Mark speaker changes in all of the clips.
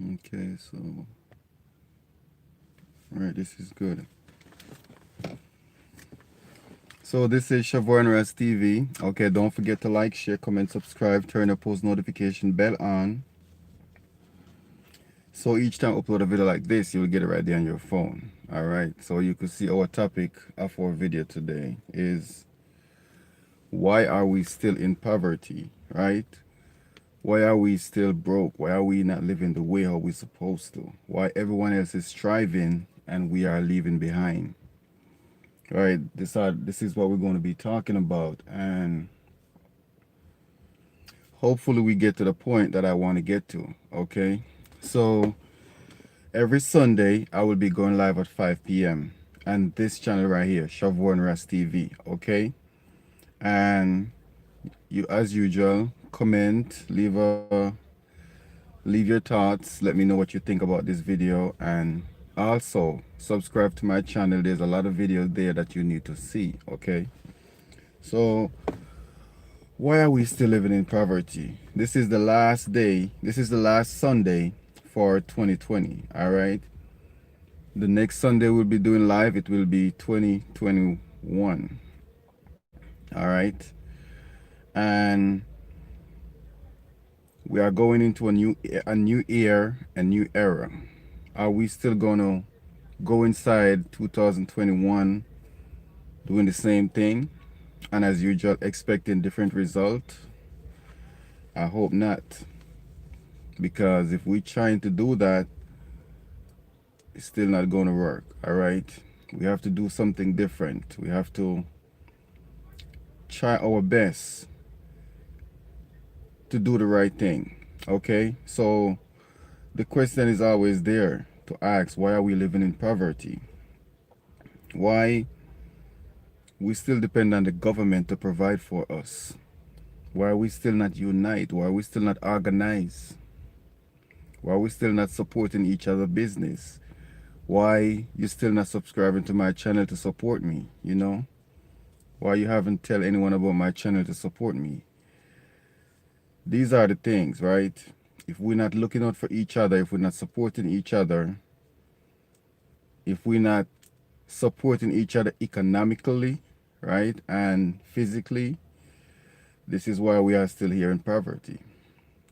Speaker 1: Okay, so all right, this is good. So this is Shavon Rest TV. Okay, don't forget to like, share, comment, subscribe, turn the post notification bell on. So each time I upload a video like this, you'll get it right there on your phone. All right. So you can see our topic of our video today is why are we still in poverty, right? Why are we still broke? Why are we not living the way how we're supposed to? Why everyone else is striving and we are leaving behind? All right, this is what we're going to be talking about, and hopefully we get to the point that I want to get to. Okay, so every Sunday I will be going live at 5 p.m. and this channel right here, Shavon Ras TV. Okay, and you, as usual, comment, leave your thoughts, let me know what you think about this video, and also subscribe to my channel. There's a lot of videos there that you need to see. Okay, so why are we still living in poverty? This is the last day, this is the last Sunday for 2020. All right, the next Sunday we'll be doing live, it will be 2021. All right, and we are going into a new year, a new era. Are we still gonna go inside 2021 doing the same thing and as usual expecting different result? I hope not, because if we're trying to do that, it's still not going to work. All right, we have to do something different. We have to try our best to do the right thing. Okay, so the question is always there to ask, why are we living in poverty? Why we still depend on the government to provide for us? Why are we still not unite? Why are we still not organized? Why are we still not supporting each other business? Why you still not subscribing to my channel to support me, you know? Why you haven't tell anyone about my channel to support me? These are the things, right? If we're not looking out for each other, if we're not supporting each other, if we're not supporting each other economically, right, and physically, this is why we are still here in poverty.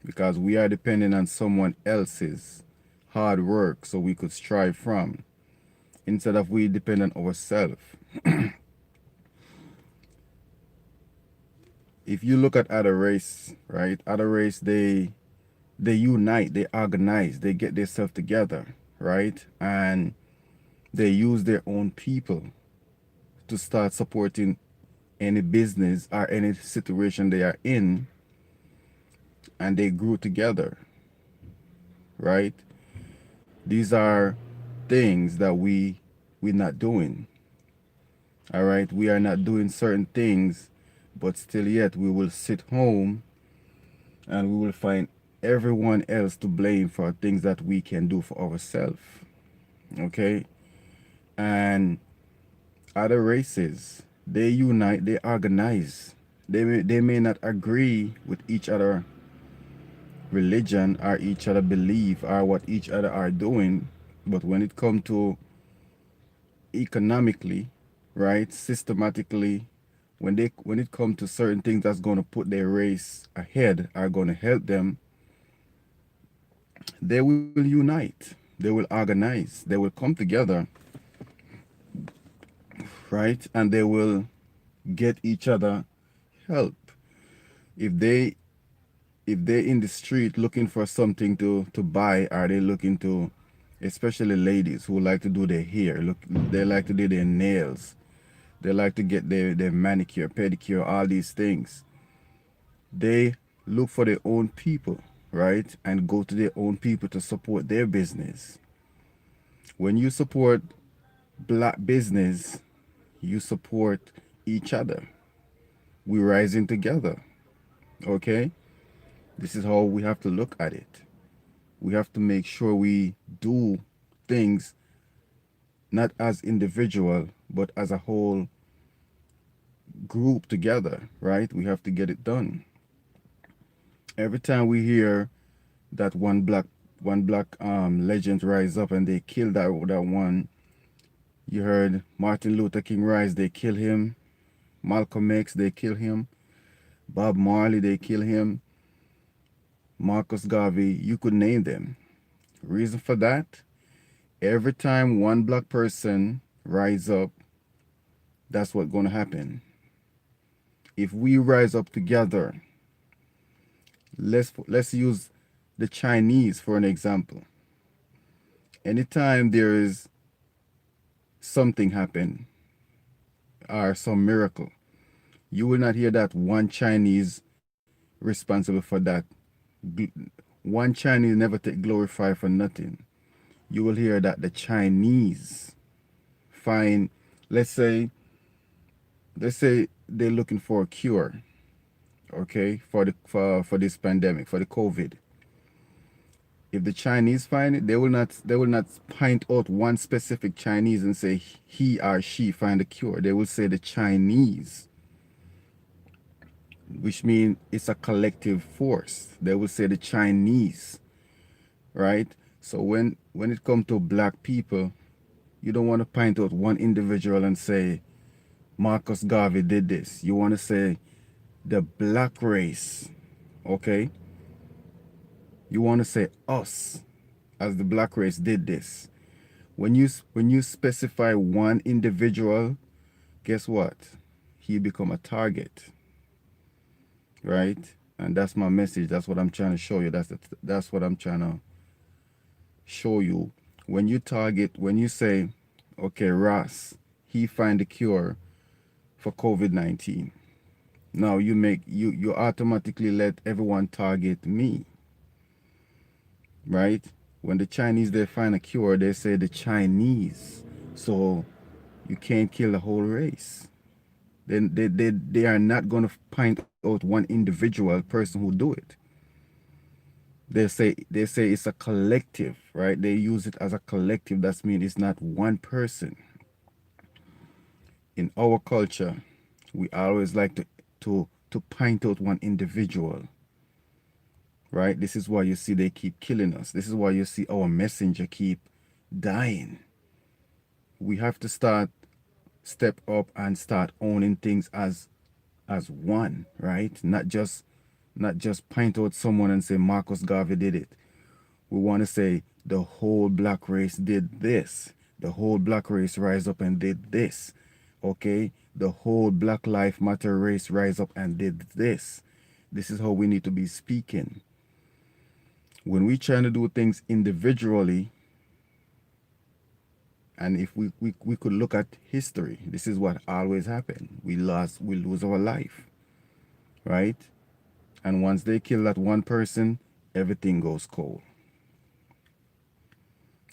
Speaker 1: Because we are depending on someone else's hard work so we could strive from, instead of we depend on ourselves. If you look at other race, right, other race, they unite, they organize, they get themselves together, right, and they use their own people to start supporting any business or any situation they are in, and they grew together, right? These are things that we're not doing. All right, we are not doing certain things, but still yet we will sit home and we will find everyone else to blame for things that we can do for ourselves. Okay, and other races, they unite, they organize. They may not agree with each other religion or each other belief or what each other are doing, but when it comes to economically, right, systematically, when it comes to certain things that's going to put their race ahead, are going to help them, they will unite, they will organize, they will come together, right, and they will get each other help. If they in the street looking for something to buy, are they looking to, especially ladies who like to do their hair, look, they like to do their nails, they like to get their manicure, pedicure, all these things, they look for their own people, right, and go to their own people to support their business. When you support black business, you support each other. We're rising together. Okay, this is how we have to look at it. We have to make sure we do things not as individual but as a whole group together, right? We have to get it done. Every time we hear that one black one black legend rise up and they kill that one. You heard Martin Luther King rise, they kill him. Malcolm X, they kill him. Bob Marley, they kill him. Marcus Garvey, you could name them. Reason for that? Every time one black person rise up, that's what's going to happen. If we rise up together, let's use the Chinese for an example. Anytime there is something happen or some miracle, you will not hear that one Chinese responsible for that. One Chinese never take glorify for nothing. You will hear that the Chinese find, let's say they're looking for a cure, okay, for this pandemic, for the COVID. If the Chinese find it, they will not point out one specific Chinese and say he or she find a cure. They will say the Chinese, which means it's a collective force. They will say the Chinese, right? So when it comes to black people, you don't want to point out one individual and say Marcus Garvey did this. You want to say the black race, okay? You want to say us as the black race did this. When you specify one individual, guess what? He become a target, right? And that's my message. That's what I'm trying to show you. That's what I'm trying to show you. When you say, okay, Ross, he find the cure for COVID-19. Now you automatically let everyone target me, right? When the Chinese, they find a cure, they say the Chinese. So you can't kill the whole race. Then they are not going to point out one individual person who do it. They say it's a collective, right? They use it as a collective. That means it's not one person. In our culture, we always like to point out one individual, right? This is why you see they keep killing us. This is why you see our messenger keep dying. We have to step up and start owning things as one, right? Not just point out someone and say Marcus Garvey did it. We want to say the whole black race did this. The whole black race rise up and did this. Okay? The whole Black Lives Matter race rise up and did this. This is how we need to be speaking. When we trying to do things individually, and if we could look at history, this is what always happened. We lose our life, right? And once they kill that one person, everything goes cold.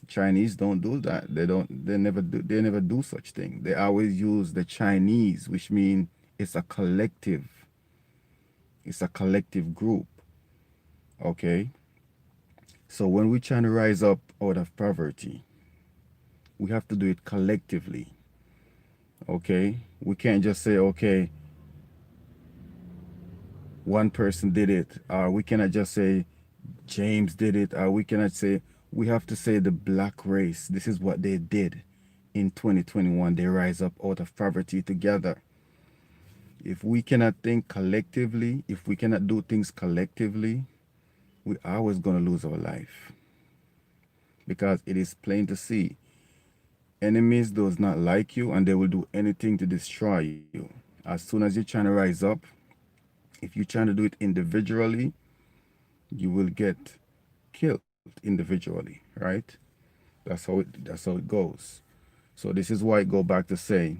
Speaker 1: Chinese don't do that. They never do such thing. They always use the Chinese, which means it's a collective. It's a collective group. Okay? So when we're trying to rise up out of poverty, we have to do it collectively. Okay? We can't just say, okay, one person did it, or we cannot just say James did it, or we cannot say, we have to say the black race. This is what they did in 2021. They rise up out of poverty together. If we cannot think collectively, if we cannot do things collectively, we're always going to lose our life. Because it is plain to see, enemies does not like you and they will do anything to destroy you. As soon as you're trying to rise up, if you're trying to do it individually, you will get killed individually, right? That's how it goes. So this is why I go back to say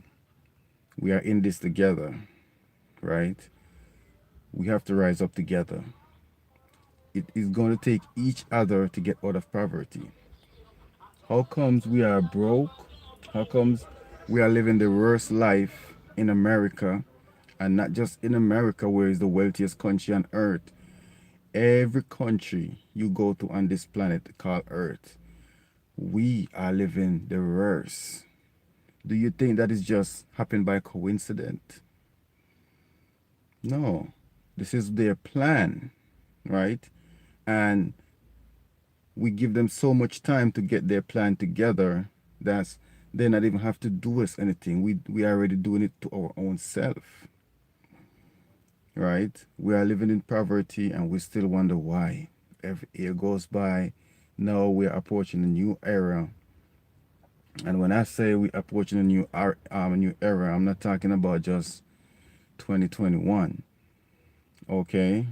Speaker 1: we are in this together, right? We have to rise up together. It is going to take each other to get out of poverty. How comes we are broke? How comes we are living the worst life in America, and not just in America, where is the wealthiest country on earth? Every country you go to on this planet called Earth, we are living the worst. Do you think that is just happened by coincidence? No. This is their plan, right? And we give them so much time to get their plan together that they not even have to do us anything. We are already doing it to our own self, right? We are living in poverty and we still wonder why. Every year goes by, now we're approaching a new era. And when I say we're approaching a new era, I'm not talking about just 2021. Okay,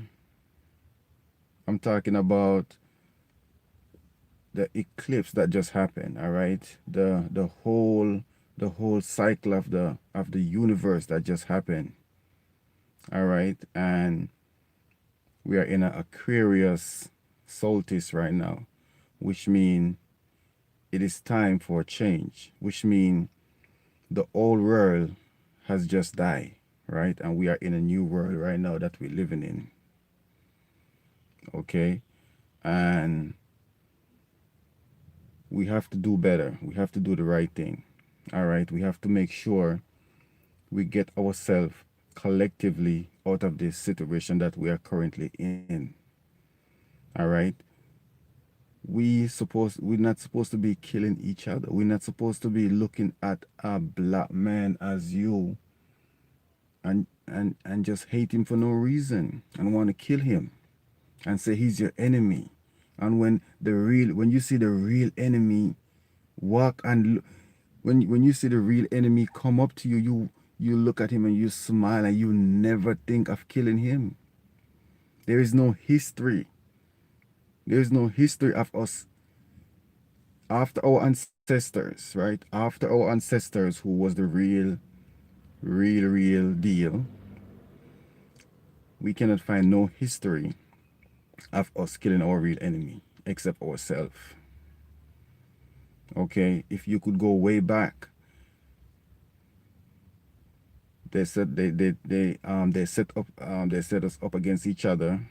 Speaker 1: I'm talking about the eclipse that just happened. All right, the whole cycle of the universe that just happened. All right, and we are in an Aquarius solstice right now, which means it is time for a change, which means the old world has just died, right? And we are in a new world right now that we're living in. Okay, and we have to do better. We have to do the right thing. All right, we have to make sure we get ourselves collectively out of this situation that we are currently in. All right, we're not supposed to be killing each other. We're not supposed to be looking at a black man as you and just hate him for no reason and want to kill him and say he's your enemy. And when you see the real enemy walk and when you see the real enemy come up to you, you look at him and you smile and you never think of killing him. There is no history. There is no history of us after our ancestors, right? After our ancestors who was the real deal. We cannot find no history of us killing our real enemy except ourselves. Okay, if you could go way back, they set us up against each other.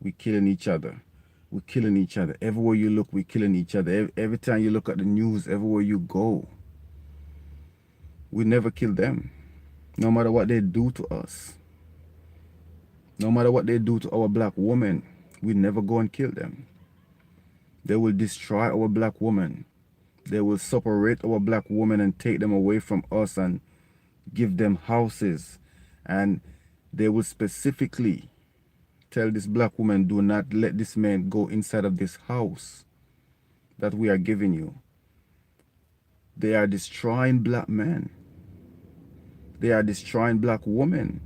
Speaker 1: We killing each other. We're killing each other. Everywhere you look, we're killing each other. Every time you look at the news, everywhere you go, we never kill them. No matter what they do to us. No matter what they do to our black women, we never go and kill them. They will destroy our black woman. They will separate our black women and take them away from us and give them houses. And they will specifically tell this black woman, do not let this man go inside of this house that we are giving you. They are destroying black men. They are destroying black women.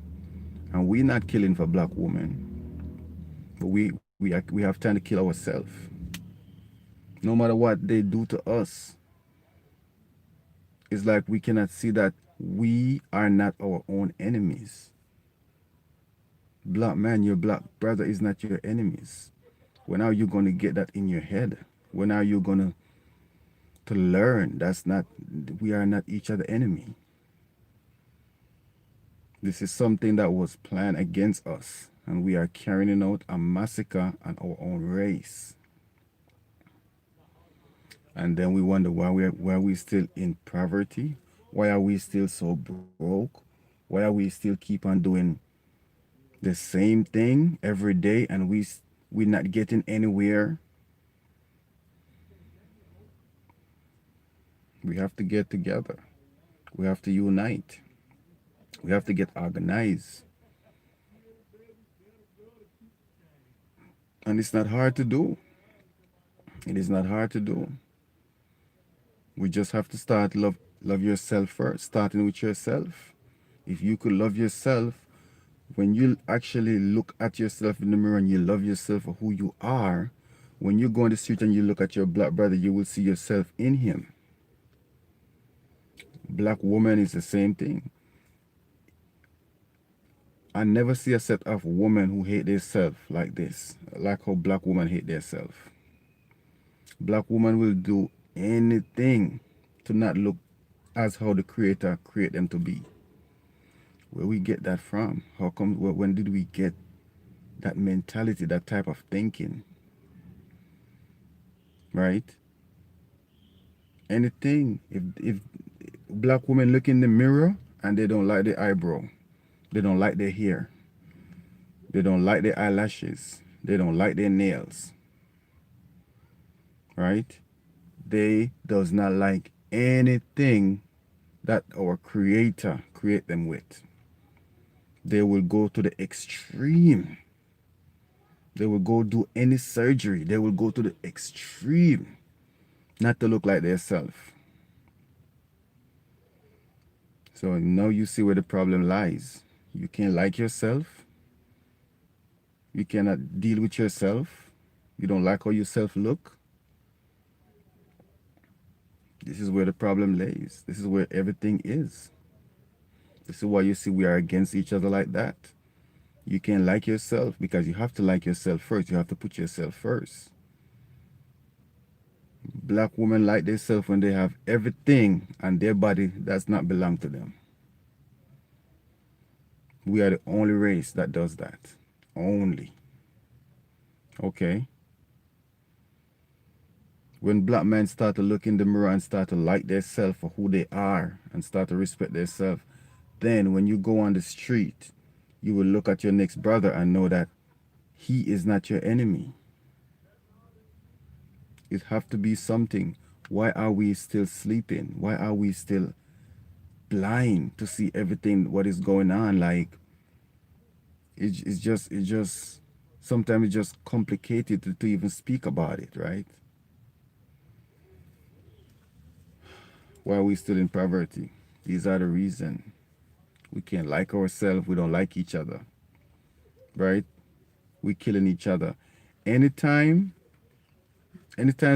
Speaker 1: And we're not killing for black women. But we have time to kill ourselves. No matter what they do to us, it's like we cannot see that we are not our own enemies. Black man, your black brother is not your enemies. When are you going to get that in your head? When are you going to learn we are not each other enemy? This is something that was planned against us, and we are carrying out a massacre on our own race. And then we wonder why we still in poverty. Why are we still so broke? Why are we still keep on doing the same thing every day and we're not getting anywhere? We have to get together. We have to unite. We have to get organized. And it's not hard to do. It is not hard to do. We just have to start love yourself first, starting with yourself. If you could love yourself, when you actually look at yourself in the mirror and you love yourself for who you are, when you go on the street and you look at your black brother, you will see yourself in him. Black woman is the same thing. I never see a set of women who hate themselves like this, like how black women hate themselves. Black woman will do anything to not look as how the Creator create them to be. Where we get that from? How come? When did we get that mentality, that type of thinking? Right? Anything. If black women look in the mirror and they don't like their eyebrow, they don't like their hair, they don't like their eyelashes, they don't like their nails, right? They does not like anything that our creator create them with. They will go to the extreme. They will go do any surgery. They will go to the extreme not to look like themselves. So now you see where the problem lies. You can't like yourself. You cannot deal with yourself. You don't like how yourself look. This is where the problem lays. This is where everything is. This is why you see we are against each other like that. You can't like yourself because you have to like yourself first. You have to put yourself first. Black women like themselves when they have everything and their body does not belong to them. We are the only race that does that. Only. Okay? When black men start to look in the mirror and start to like themselves for who they are and start to respect themselves, then when you go on the street, you will look at your next brother and know that he is not your enemy. It have to be something. Why are we still sleeping? Why are we still blind to see everything what is going on? Like it's just sometimes it's just complicated to even speak about it, right? Why are we still in poverty? These are the reason. We can't like ourselves, we don't like each other. Right? We killing each other. Anytime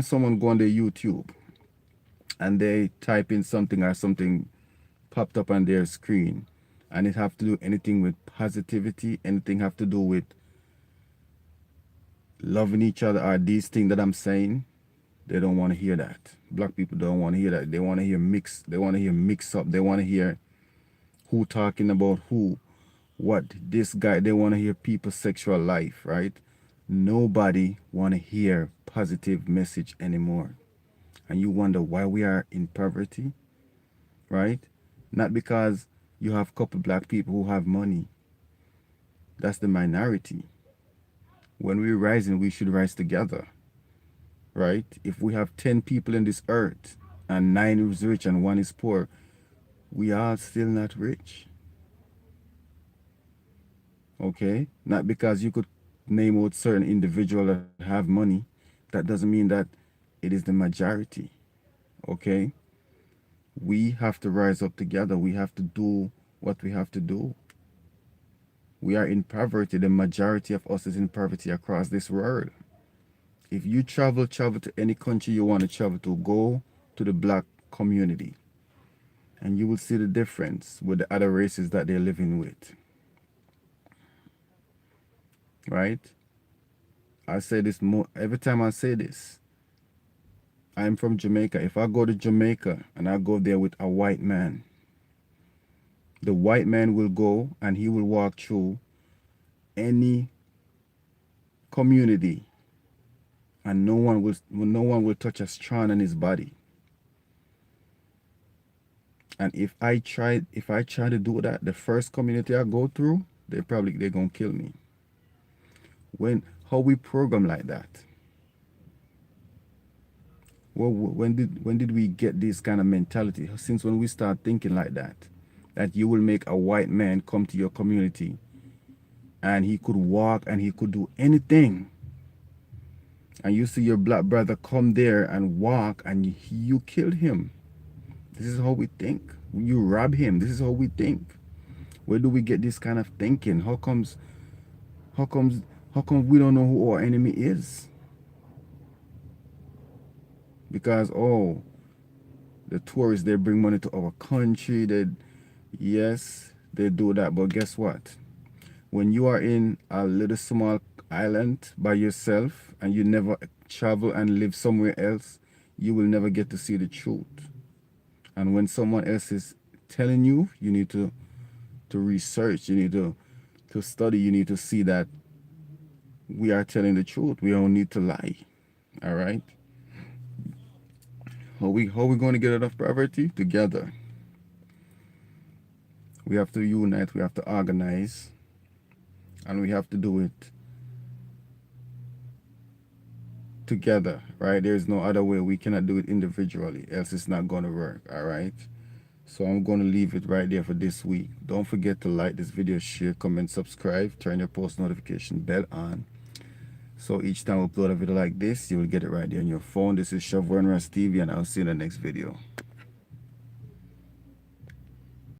Speaker 1: someone go on their YouTube and they type in something or something popped up on their screen and it have to do anything with positivity, anything have to do with loving each other or these things that I'm saying, they don't want to hear that. Black people don't want to hear that. They want to hear mix. They want to hear mix up. They want to hear who talking about who, what this guy. They want to hear people's sexual life, right? Nobody want to hear positive message anymore. And you wonder why we are in poverty, right? Not because you have a couple black people who have money. That's the minority. When we're rising, we should rise together, right? If we have 10 people in this earth and 9 is rich and 1 is poor, we are still not rich. Okay? Not because you could name out certain individuals that have money, that doesn't mean that it is the majority. Okay? We have to rise up together. We have to do what we have to do. We are in poverty. The majority of us is in poverty across this world. If you travel to any country you want to travel to, go to the black community and you will see the difference with the other races that they're living with. Right? I say this more every time I say this. I'm from Jamaica. If I go to Jamaica and I go there with a white man, the white man will go and he will walk through any community and no one will touch a strand on his body. And if I try to do that, the first community I go through, they're gonna kill me. How we program like that? Well, when did we get this kind of mentality? Since when we start thinking like that? That you will make a white man come to your community and he could walk and he could do anything. And you see your black brother come there and walk and you killed him. This is how we think. You rob him. This is how we think. Where do we get this kind of thinking? How come we don't know who our enemy is? Because the tourists, they bring money to our country. Yes, they do that. But guess what? When you are in a little small island by yourself and you never travel and live somewhere else, you will never get to see the truth. And when someone else is telling you, you need to research, you need to study, you need to see that we are telling the truth. We don't need to lie. All right? How we going to get out of poverty? Together. We have to unite, we have to organize, and we have to do it together, right? There's no other way. We cannot do it individually, else it's not going to work, all right? So I'm going to leave it right there for this week. Don't forget to like this video, share, comment, subscribe, turn your post notification bell on. So each time I upload a video like this, you will get it right there on your phone. This is Chevron Ras TV, and I'll see you in the next video.